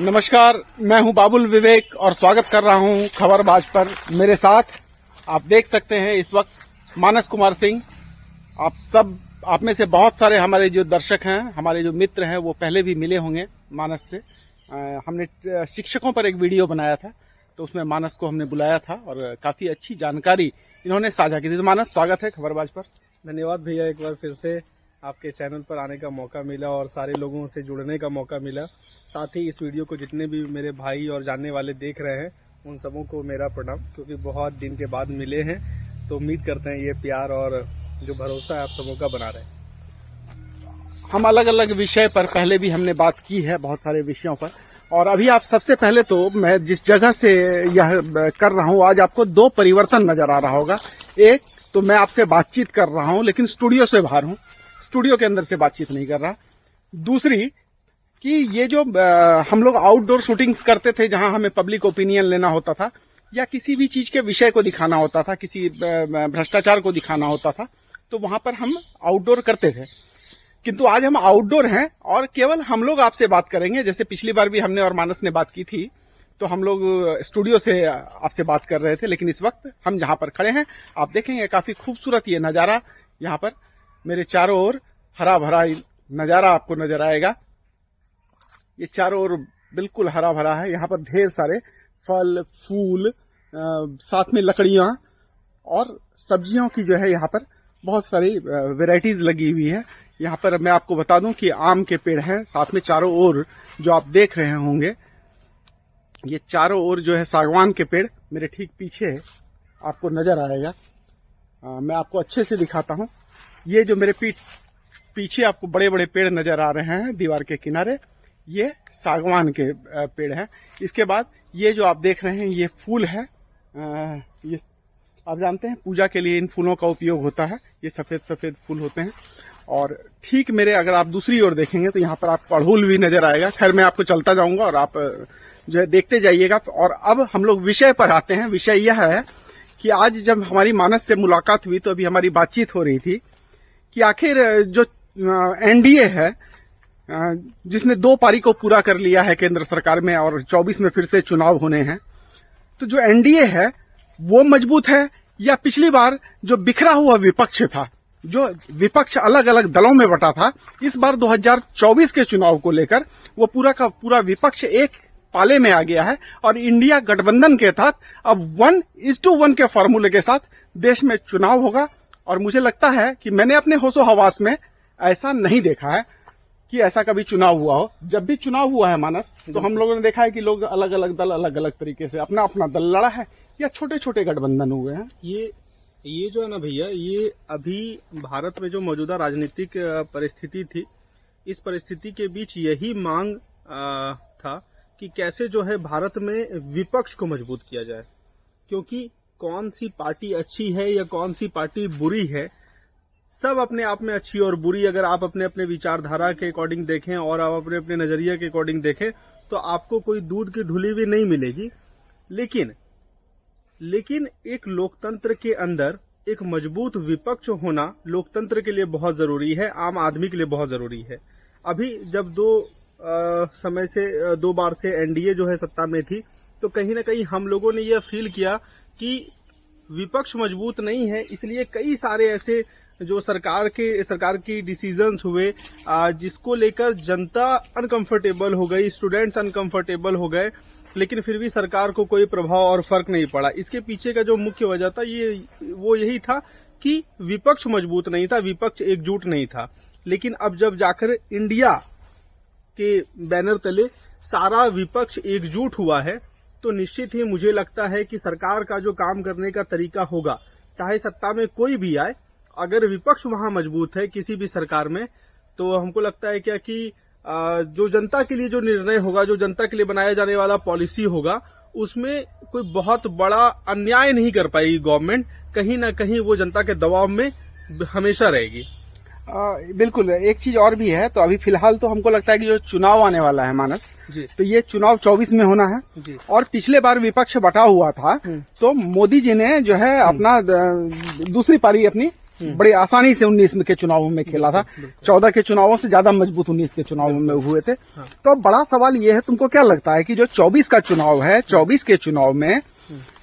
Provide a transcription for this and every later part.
नमस्कार, मैं हूं बाबुल विवेक और स्वागत कर रहा हूं खबरबाज पर। मेरे साथ आप देख सकते हैं इस वक्त मानस कुमार सिंह। आप में से बहुत सारे हमारे जो दर्शक हैं, हमारे जो मित्र हैं, वो पहले भी मिले होंगे मानस से। हमने शिक्षकों पर एक वीडियो बनाया था, तो उसमें मानस को हमने बुलाया था और काफी अच्छी जानकारी इन्होंने साझा की थी। तो मानस, स्वागत है खबरबाज पर। धन्यवाद भैया, एक बार फिर से आपके चैनल पर आने का मौका मिला और सारे लोगों से जुड़ने का मौका मिला। साथ ही इस वीडियो को जितने भी मेरे भाई और जानने वाले देख रहे हैं, उन सबों को मेरा प्रणाम, क्योंकि बहुत दिन के बाद मिले हैं। तो उम्मीद करते हैं ये प्यार और जो भरोसा है आप सबों का बना रहे। हम अलग अलग विषय पर पहले भी हमने बात की है, बहुत सारे विषयों पर। और अभी आप सबसे पहले तो मैं जिस जगह से यह कर रहा हूँ, आज आपको दो परिवर्तन नजर आ रहा होगा। एक तो मैं आपसे बातचीत कर रहा हूँ, लेकिन स्टूडियो से बाहर हूँ, स्टूडियो के अंदर से बातचीत नहीं कर रहा। दूसरी कि ये जो हम लोग आउटडोर शूटिंग्स करते थे, जहां हमें पब्लिक ओपिनियन लेना होता था या किसी भी चीज के विषय को दिखाना होता था, किसी भ्रष्टाचार को दिखाना होता था, तो वहां पर हम आउटडोर करते थे। किंतु आज हम आउटडोर हैं और केवल हम लोग आपसे बात करेंगे। जैसे पिछली बार भी हमने और मानस ने बात की थी, तो हम लोग स्टूडियो से आपसे बात कर रहे थे, लेकिन इस वक्त हम जहां पर खड़े हैं, आप देखेंगे काफी खूबसूरत ये नजारा। यहाँ पर मेरे चारों ओर हरा भरा नजारा आपको नजर आएगा। ये चारों ओर बिल्कुल हरा भरा है। यहाँ पर ढेर सारे फल फूल, साथ में लकड़ियां और सब्जियों की जो है यहाँ पर बहुत सारी वेराइटीज लगी हुई है। यहाँ पर मैं आपको बता दूं कि आम के पेड़ हैं, साथ में चारों ओर जो आप देख रहे होंगे, ये चारों ओर जो है सागवान के पेड़ मेरे ठीक पीछे आपको नजर आएगा। मैं आपको अच्छे से दिखाता हूँ। ये जो मेरे पीछे आपको बड़े बड़े पेड़ नजर आ रहे हैं दीवार के किनारे, ये सागवान के पेड़ हैं। इसके बाद ये जो आप देख रहे हैं, ये फूल है। ये आप जानते हैं पूजा के लिए इन फूलों का उपयोग होता है। ये सफेद सफेद फूल होते हैं। और ठीक मेरे अगर आप दूसरी ओर देखेंगे तो यहाँ पर आपको अड़हुल भी नजर आएगा। खैर, मैं आपको चलता जाऊंगा और आप जो है देखते जाइएगा। और अब हम लोग विषय पर आते हैं। विषय यह है कि आज जब हमारी मानस से मुलाकात हुई, तो अभी हमारी बातचीत हो रही थी कि आखिर जो एनडीए है, जिसने 2 पारी को पूरा कर लिया है केंद्र सरकार में और 24 में फिर से चुनाव होने हैं, तो जो एनडीए है वो मजबूत है या पिछली बार जो बिखरा हुआ विपक्ष था, जो विपक्ष अलग अलग दलों में बटा था, इस बार 2024 के चुनाव को लेकर वो पूरा का पूरा विपक्ष एक पाले में आ गया है और इंडिया गठबंधन के तहत अब 1:1 के फॉर्मूले के साथ देश में चुनाव होगा। और मुझे लगता है कि मैंने अपने होशो हवास में ऐसा नहीं देखा है कि ऐसा कभी चुनाव हुआ हो। जब भी चुनाव हुआ है मानस, तो हम लोगों ने देखा है कि लोग अलग अलग दल अलग अलग तरीके से अपना अपना दल लड़ा है या छोटे छोटे गठबंधन हुए हैं। ये जो है ना भैया, ये अभी भारत में जो मौजूदा राजनीतिक परिस्थिति थी, इस परिस्थिति के बीच यही मांग था कि कैसे जो है भारत में विपक्ष को मजबूत किया जाए। क्योंकि कौन सी पार्टी अच्छी है या कौन सी पार्टी बुरी है, सब अपने आप में अच्छी और बुरी अगर आप अपने अपने विचारधारा के अकॉर्डिंग देखें और आप अपने अपने नजरिए के अकॉर्डिंग देखें, तो आपको कोई दूध की धुली भी नहीं मिलेगी। लेकिन एक लोकतंत्र के अंदर एक मजबूत विपक्ष होना लोकतंत्र के लिए बहुत जरूरी है, आम आदमी के लिए बहुत जरूरी है। अभी जब 2 बार से एनडीए जो है सत्ता में थी, तो कहीं ना कहीं हम लोगों ने यह फील किया कि विपक्ष मजबूत नहीं है, इसलिए कई सारे ऐसे जो सरकार की डिसीजंस हुए, जिसको लेकर जनता अनकंफर्टेबल हो गई, स्टूडेंट्स अनकंफर्टेबल हो गए, लेकिन फिर भी सरकार को कोई प्रभाव और फर्क नहीं पड़ा। इसके पीछे का जो मुख्य वजह था वो यही था कि विपक्ष मजबूत नहीं था, विपक्ष एकजुट नहीं था। लेकिन अब जब जाकर इंडिया के बैनर तले सारा विपक्ष एकजुट हुआ है, तो निश्चित ही मुझे लगता है कि सरकार का जो काम करने का तरीका होगा, चाहे सत्ता में कोई भी आए, अगर विपक्ष वहां मजबूत है किसी भी सरकार में, तो हमको लगता है क्या कि जो जनता के लिए जो निर्णय होगा, जो जनता के लिए बनाया जाने वाला पॉलिसी होगा, उसमें कोई बहुत बड़ा अन्याय नहीं कर पाएगी गवर्नमेंट। कहीं ना कहीं वो जनता के दबाव में हमेशा रहेगी। बिल्कुल। एक चीज और भी है, तो अभी फिलहाल तो हमको लगता है कि जो चुनाव आने वाला है मानस जी, तो ये चुनाव 24 में होना है जी। और पिछले बार विपक्ष बटा हुआ था, तो मोदी जी ने जो है अपना दूसरी पारी अपनी बड़ी आसानी से 19 के चुनावों में खेला था। 14 के चुनावों से ज्यादा मजबूत 19 के चुनावों में हुए थे। तो अब बड़ा सवाल ये है, तुमको क्या लगता है कि जो 24 का चुनाव है, 24 के चुनाव में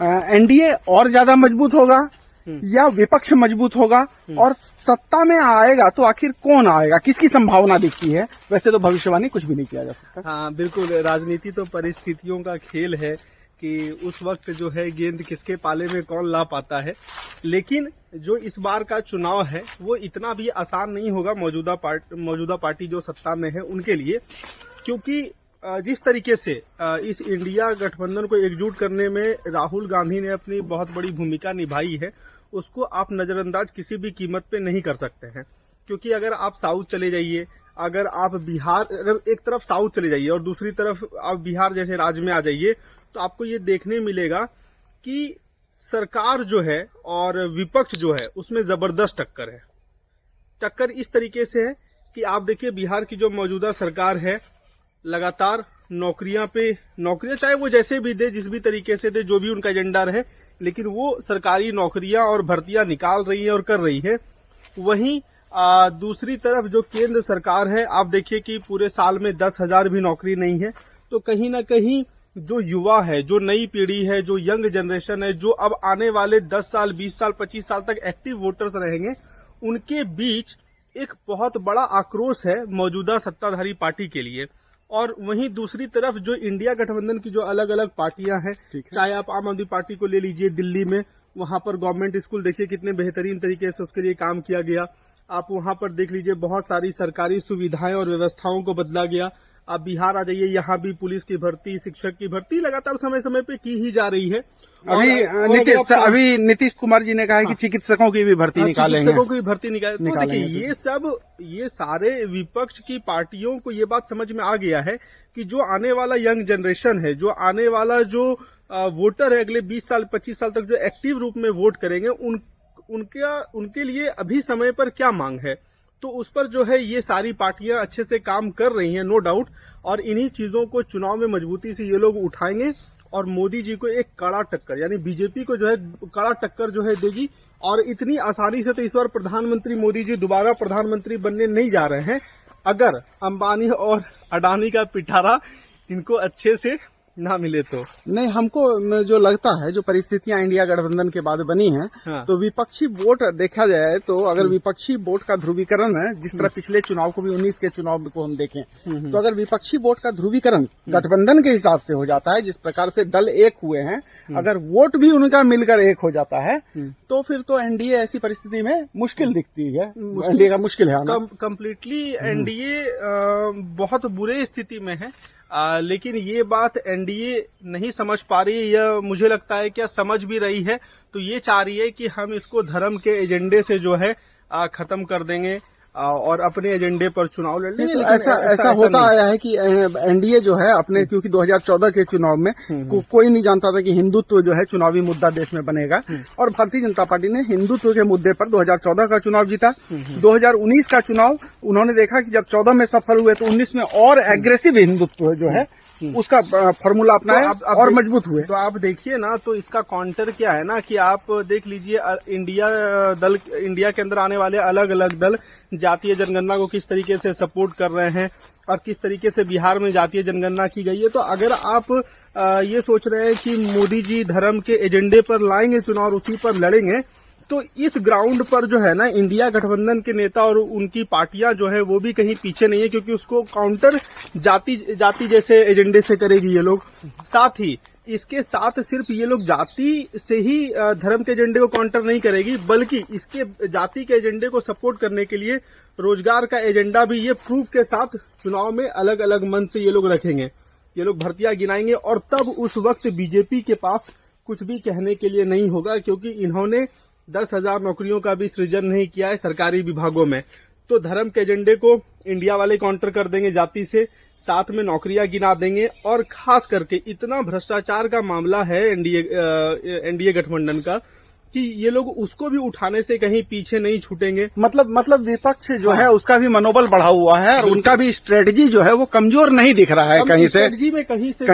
एनडीए और ज्यादा मजबूत होगा या विपक्ष मजबूत होगा, और सत्ता में आएगा तो आखिर कौन आएगा, किसकी संभावना दिखती है? वैसे तो भविष्यवाणी कुछ भी नहीं किया जा सकता। हाँ बिल्कुल, राजनीति तो परिस्थितियों का खेल है कि उस वक्त जो है गेंद किसके पाले में कौन ला पाता है। लेकिन जो इस बार का चुनाव है वो इतना भी आसान नहीं होगा मौजूदा पार्टी जो सत्ता में है उनके लिए, क्योंकि जिस तरीके से इस इंडिया गठबंधन को एकजुट करने में राहुल गांधी ने अपनी बहुत बड़ी भूमिका निभाई है, उसको आप नजरअंदाज किसी भी कीमत पे नहीं कर सकते हैं। क्योंकि अगर आप साउथ चले जाइए, अगर आप बिहार, अगर एक तरफ साउथ चले जाइए और दूसरी तरफ आप बिहार जैसे राज्य में आ जाइए, तो आपको ये देखने मिलेगा कि सरकार जो है और विपक्ष जो है उसमें जबरदस्त टक्कर है। टक्कर इस तरीके से है कि आप देखिए बिहार की जो मौजूदा सरकार है लगातार नौकरियां चाहे वो जैसे भी दे, जिस भी तरीके से दे, जो भी उनका एजेंडा रहे, लेकिन वो सरकारी नौकरियां और भर्तियां निकाल रही है और कर रही है। वहीं दूसरी तरफ जो केंद्र सरकार है, आप देखिए कि पूरे साल में 10,000 भी नौकरी नहीं है। तो कहीं ना कहीं जो युवा है, जो नई पीढ़ी है, जो यंग जनरेशन है, जो अब आने वाले 10 साल, 20 साल, 25 साल तक एक्टिव वोटर्स रहेंगे, उनके बीच एक बहुत बड़ा आक्रोश है मौजूदा सत्ताधारी पार्टी के लिए। और वहीं दूसरी तरफ जो इंडिया गठबंधन की जो अलग अलग पार्टियां हैं, चाहे आप आम आदमी पार्टी को ले लीजिए, दिल्ली में वहां पर गवर्नमेंट स्कूल देखिए कितने बेहतरीन तरीके से उसके लिए काम किया गया। आप वहां पर देख लीजिए बहुत सारी सरकारी सुविधाएं और व्यवस्थाओं को बदला गया। आप बिहार आ जाइए, यहाँ भी पुलिस की भर्ती, शिक्षक की भर्ती लगातार समय समय पे की ही जा रही है। अभी नीतीश कुमार जी ने कहा है कि चिकित्सकों की भी भर्ती निकालेंगे, चिकित्सकों की भी भर्ती निकालेंगे। तो देखिए ये सारे विपक्ष की पार्टियों को ये बात समझ में आ गया है कि जो आने वाला यंग जनरेशन है, जो आने वाला जो वोटर है अगले 20 साल 25 साल तक जो एक्टिव रूप में वोट करेंगे, उनके लिए अभी समय पर क्या मांग है, तो उस पर जो है ये सारी पार्टियां अच्छे से काम कर रही हैं, नो डाउट। और इन्हीं चीजों को चुनाव में मजबूती से ये लोग उठाएंगे और मोदी जी को एक कड़ा टक्कर, यानी बीजेपी को जो है कड़ा टक्कर जो है देगी। और इतनी आसानी से तो इस बार प्रधानमंत्री मोदी जी दोबारा प्रधानमंत्री बनने नहीं जा रहे हैं, अगर अंबानी और अडानी का पिटारा इनको अच्छे से ना मिले तो। नहीं, हमको जो लगता है, जो परिस्थितियां इंडिया गठबंधन के बाद बनी हैं, हाँ। तो विपक्षी वोट देखा जाए तो अगर विपक्षी वोट का ध्रुवीकरण है, जिस तरह पिछले चुनाव को भी 19 के चुनाव को हम देखें, तो अगर विपक्षी वोट का ध्रुवीकरण गठबंधन के हिसाब से हो जाता है, जिस प्रकार से दल एक हुए हैं, अगर वोट भी उनका मिलकर एक हो जाता है, तो फिर तो एनडीए ऐसी परिस्थिति में मुश्किल दिखती है। एनडीए का मुश्किल है कंप्लीटली एनडीए बहुत बुरे स्थिति में है। लेकिन ये बात एनडीए नहीं समझ पा रही है, या मुझे लगता है क्या समझ भी रही है, तो ये चाह रही है कि हम इसको धर्म के एजेंडे से जो है खत्म कर देंगे और अपने एजेंडे पर चुनाव लड़ लेंगे। तो ऐसा होता आया है कि एनडीए जो है अपने, क्योंकि 2014 के चुनाव में कोई नहीं जानता था कि हिंदुत्व जो है चुनावी मुद्दा देश में बनेगा, और भारतीय जनता पार्टी ने हिंदुत्व के मुद्दे पर 2014 का चुनाव जीता। 2019 का चुनाव उन्होंने देखा कि जब 14 में सफल हुए तो 19 में और एग्रेसिव हिंदुत्व जो है उसका फॉर्मूला अपनाया और मजबूत हुए। तो आप देखिए ना, तो इसका काउंटर क्या है ना कि आप देख लीजिए इंडिया के अंदर आने वाले अलग अलग दल जातीय जनगणना को किस तरीके से सपोर्ट कर रहे हैं और किस तरीके से बिहार में जातीय जनगणना की गई है। तो अगर आप ये सोच रहे हैं कि मोदी जी धर्म के एजेंडे पर लाएंगे चुनाव और उसी पर लड़ेंगे, तो इस ग्राउंड पर जो है ना इंडिया गठबंधन के नेता और उनकी पार्टियां जो है वो भी कहीं पीछे नहीं है, क्योंकि उसको काउंटर जाति जैसे एजेंडे से करेगी ये लोग। साथ ही इसके साथ सिर्फ ये लोग जाति से ही धर्म के एजेंडे को काउंटर नहीं करेगी, बल्कि इसके जाति के एजेंडे को सपोर्ट करने के लिए रोजगार का एजेंडा भी ये प्रूफ के साथ चुनाव में अलग अलग मन से ये लोग रखेंगे। ये लोग भर्तियां गिनाएंगे और तब उस वक्त बीजेपी के पास कुछ भी कहने के लिए नहीं होगा, क्योंकि इन्होंने 10,000 नौकरियों का भी सृजन नहीं किया है सरकारी विभागों में। तो धर्म के एजेंडे को इंडिया वाले काउंटर कर देंगे जाति से, साथ में नौकरियां गिना देंगे। और खास करके इतना भ्रष्टाचार का मामला है एनडीए गठबंधन का कि ये लोग उसको भी उठाने से कहीं पीछे नहीं छूटेंगे। मतलब विपक्ष जो है उसका भी मनोबल बढ़ा हुआ है और उनका भी स्ट्रेटजी जो है वो कमजोर नहीं दिख रहा है, कहीं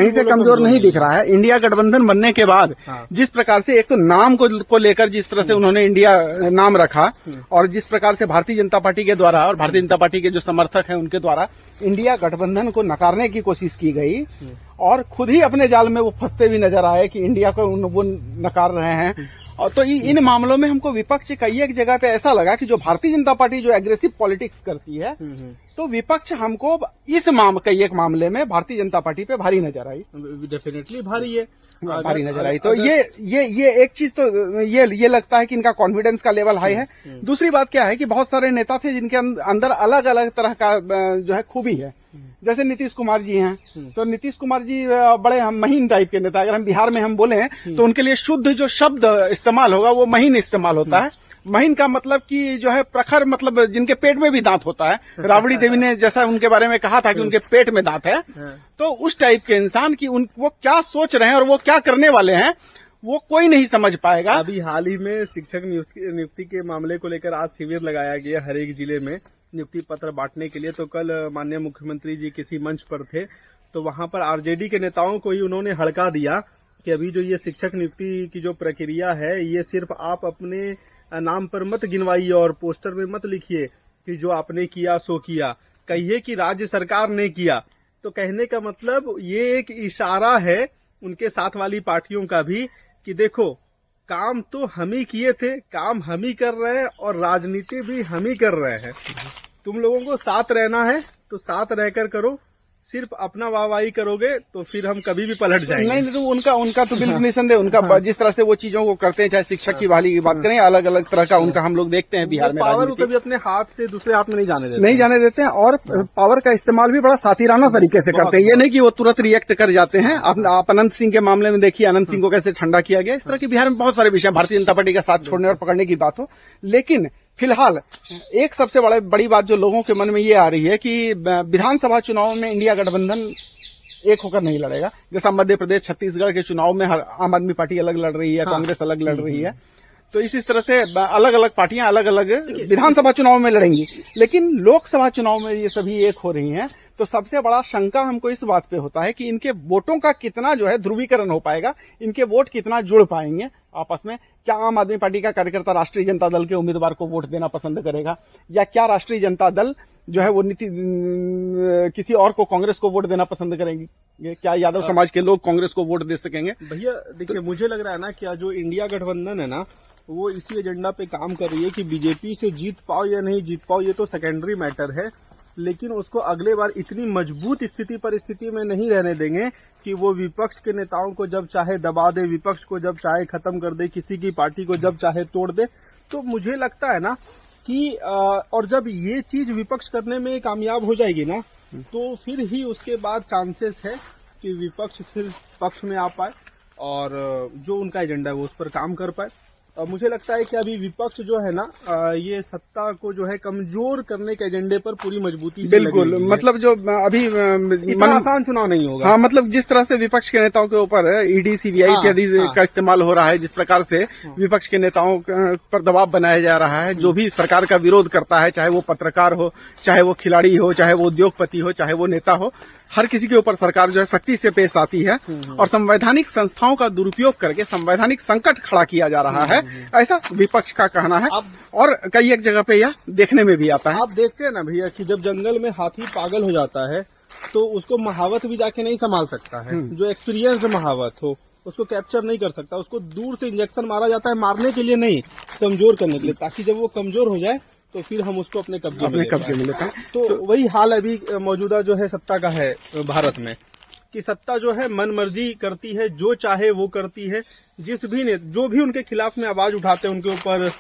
से कमजोर नहीं दिख रहा है। इंडिया गठबंधन बनने के बाद जिस प्रकार से एक तो नाम को लेकर जिस तरह से उन्होंने इंडिया नाम रखा और जिस प्रकार से भारतीय जनता पार्टी के द्वारा और भारतीय जनता पार्टी के जो समर्थक हैं उनके द्वारा इंडिया गठबंधन को नकारने की कोशिश की गई और खुद ही अपने जाल में वो फंसते भी नजर आए कि इंडिया को वो नकार रहे हैं। और तो इन मामलों में हमको विपक्ष कई एक जगह पे ऐसा लगा कि जो भारतीय जनता पार्टी जो एग्रेसिव पॉलिटिक्स करती है तो विपक्ष हमको कई एक मामले में भारतीय जनता पार्टी पे भारी नजर आई। डेफिनेटली भारी है, भारी नजर आई। तो ये एक चीज तो ये लगता है कि इनका कॉन्फिडेंस का लेवल हाई है। दूसरी बात क्या है कि बहुत सारे नेता थे जिनके अंदर अलग अलग तरह का जो है खूबी है। जैसे नीतीश कुमार जी हैं, तो नीतीश कुमार जी बड़े महीन टाइप के नेता, अगर हम बिहार में हम बोले तो उनके लिए शुद्ध जो शब्द इस्तेमाल होगा वो महीन इस्तेमाल होता है। महीन का मतलब कि जो है प्रखर, मतलब जिनके पेट में भी दांत होता है। राबड़ी देवी ने जैसा उनके बारे में कहा था कि उनके पेट में दांत है, तो उस टाइप के इंसान की वो क्या सोच रहे हैं और वो क्या करने वाले हैं वो कोई नहीं समझ पाएगा। अभी हाल ही में शिक्षक नियुक्ति के मामले को लेकर आज शिविर लगाया गया हर एक जिले में नियुक्ति पत्र बांटने के लिए। तो कल माननीय मुख्यमंत्री जी किसी मंच पर थे तो वहां पर आरजेडी के नेताओं को ही उन्होंने हड़का दिया कि अभी जो ये शिक्षक नियुक्ति की जो प्रक्रिया है ये सिर्फ आप अपने नाम पर मत गिनवाइए और पोस्टर में मत लिखिए कि जो आपने किया सो किया, कहिए कि राज्य सरकार ने किया। तो कहने का मतलब ये एक इशारा है उनके साथ वाली पार्टियों का भी कि देखो काम तो हम ही किए थे, काम हम ही कर रहे हैं और राजनीति भी हम ही कर रहे हैं। तुम लोगों को साथ रहना है तो साथ रहकर करो, सिर्फ अपना वाहवाही करोगे तो फिर हम कभी भी पलट जाएंगे। नहीं तो उनका तो बिल्कुल निसंदेह उनका जिस तरह से वो चीजों को करते हैं, चाहे शिक्षक की बहाली की बात करें, अलग अलग तरह का उनका हम लोग देखते हैं बिहार में। पावर को कभी अपने हाथ से दूसरे हाथ में नहीं जाने देते हैं और पावर का इस्तेमाल भी बड़ा साथीराना तरीके से करते हैं। ये नहीं कि वो तुरंत रिएक्ट कर जाते हैं। आप अनंत सिंह के मामले में देखिए, अनंत सिंह को कैसे ठंडा किया गया। इस तरह की बिहार में बहुत सारे विषय, भारतीय जनता पार्टी का साथ छोड़ने और पकड़ने की बात हो। लेकिन फिलहाल एक सबसे बड़ी बात जो लोगों के मन में ये आ रही है कि विधानसभा चुनाव में इंडिया गठबंधन एक होकर नहीं लड़ेगा। जैसा मध्य प्रदेश, छत्तीसगढ़ के चुनाव में आम आदमी पार्टी अलग लड़ रही है, कांग्रेस अलग लड़ रही है, तो इसी तरह से अलग अलग पार्टियां अलग अलग विधानसभा चुनाव में लड़ेंगी। लेकिन लोकसभा चुनाव में ये सभी एक हो रही हैं। तो सबसे बड़ा शंका हमको इस बात पे होता है कि इनके वोटों का कितना जो है ध्रुवीकरण हो पाएगा, इनके वोट कितना जुड़ पाएंगे आपस में। क्या आम आदमी पार्टी का कार्यकर्ता राष्ट्रीय जनता दल के उम्मीदवार को वोट देना पसंद करेगा, या क्या राष्ट्रीय जनता दल जो है वो किसी और को, कांग्रेस को वोट देना पसंद करेंगी? क्या यादव समाज के लोग कांग्रेस को वोट दे सकेंगे? भैया देखिए, मुझे लग रहा है ना कि जो इंडिया गठबंधन है ना वो इसी एजेंडा पे काम कर रही है कि बीजेपी से जीत पाओ या नहीं जीत पाओ ये तो सेकेंडरी मैटर है, लेकिन उसको अगले बार इतनी मजबूत परिस्थिति में नहीं रहने देंगे कि वो विपक्ष के नेताओं को जब चाहे दबा दे, विपक्ष को जब चाहे खत्म कर दे, किसी की पार्टी को जब चाहे तोड़ दे। तो मुझे लगता है ना कि और जब ये चीज विपक्ष करने में कामयाब हो जाएगी ना तो फिर ही उसके बाद चांसेस है कि विपक्ष फिर पक्ष में आ पाए और जो उनका एजेंडा है वो उस पर काम कर पाए। मुझे लगता है कि अभी विपक्ष जो है ना ये सत्ता को जो है कमजोर करने के एजेंडे पर पूरी मजबूती से बिल्कुल, मतलब जो अभी आसान चुनाव नहीं होगा। हाँ, मतलब जिस तरह से विपक्ष के नेताओं के ऊपर ईडी, सीबीआई इत्यादि का इस्तेमाल हो रहा है, जिस प्रकार से विपक्ष के नेताओं पर दबाव बनाया जा रहा है, जो भी सरकार का विरोध करता है, चाहे वो पत्रकार हो, चाहे वो खिलाड़ी हो, चाहे वो उद्योगपति हो, चाहे वो नेता हो, हर किसी के ऊपर सरकार जो है सख्ती से पेश आती है और संवैधानिक संस्थाओं का दुरुपयोग करके संवैधानिक संकट खड़ा किया जा रहा है, ऐसा विपक्ष का कहना है। और कई एक जगह पे यह देखने में भी आता है। आप देखते हैं ना भैया कि जब जंगल में हाथी पागल हो जाता है तो उसको महावत भी जाके नहीं संभाल सकता है। जो एक्सपीरियंस्ड महावत हो उसको कैप्चर नहीं कर सकता, उसको दूर से इंजेक्शन मारा जाता है, मारने के लिए नहीं, कमजोर करने के लिए, ताकि जब वो कमजोर हो जाए तो फिर हम उसको अपने कब्जे में लेते हैं। तो वही हाल अभी मौजूदा जो है सत्ता का है भारत में, कि सत्ता जो है मन मर्जी करती है, जो चाहे वो करती है। जो भी उनके खिलाफ में आवाज उठाते हैं उनके ऊपर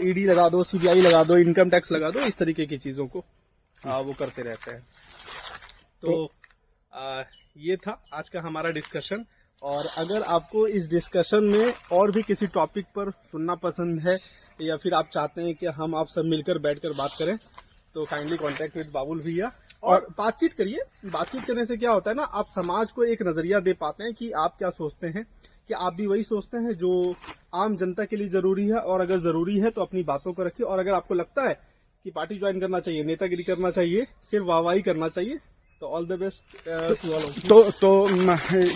ईडी लगा दो, सीबीआई लगा दो, इनकम टैक्स लगा दो, इस तरीके की चीजों को वो करते रहते हैं। तो ये था आज का हमारा डिस्कशन। और अगर आपको इस डिस्कशन में और भी किसी टॉपिक पर सुनना पसंद है या फिर आप चाहते हैं कि हम आप सब मिलकर बैठकर बात करें तो काइंडली कांटेक्ट विद बाबुल भैया और बातचीत करिए। बातचीत करने से क्या होता है ना, आप समाज को एक नजरिया दे पाते हैं कि आप क्या सोचते हैं, कि आप भी वही सोचते हैं जो आम जनता के लिए जरूरी है, और अगर जरूरी है तो अपनी बातों को रखिए। और अगर आपको लगता है कि पार्टी ज्वाइन करना चाहिए, नेतागिरी करना चाहिए, सिर्फ वाहवाही करना चाहिए, तो all the best to all. तो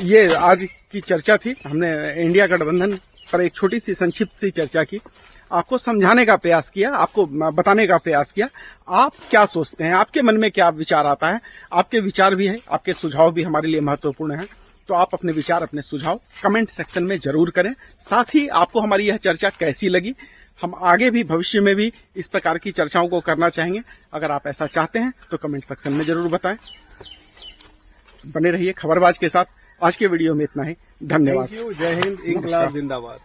ये आज की चर्चा थी। हमने इंडिया गठबंधन पर एक छोटी सी संक्षिप्त सी चर्चा की, आपको समझाने का प्रयास किया, आपको बताने का प्रयास किया आप क्या सोचते हैं, आपके मन में क्या विचार आता है। आपके विचार भी है, आपके सुझाव भी हमारे लिए महत्वपूर्ण है। तो आप अपने विचार, अपने सुझाव कमेंट सेक्शन में जरूर करें। साथ ही आपको हमारी यह चर्चा कैसी लगी, हम आगे भी भविष्य में भी इस प्रकार की चर्चाओं को करना चाहेंगे। अगर आप ऐसा चाहते हैं तो कमेंट सेक्शन में जरूर बताएं। बने रहिए खबरबाज के साथ। आज के वीडियो में इतना ही। धन्यवाद। Thank you. जय हिंद। इंकलाब जिंदाबाद।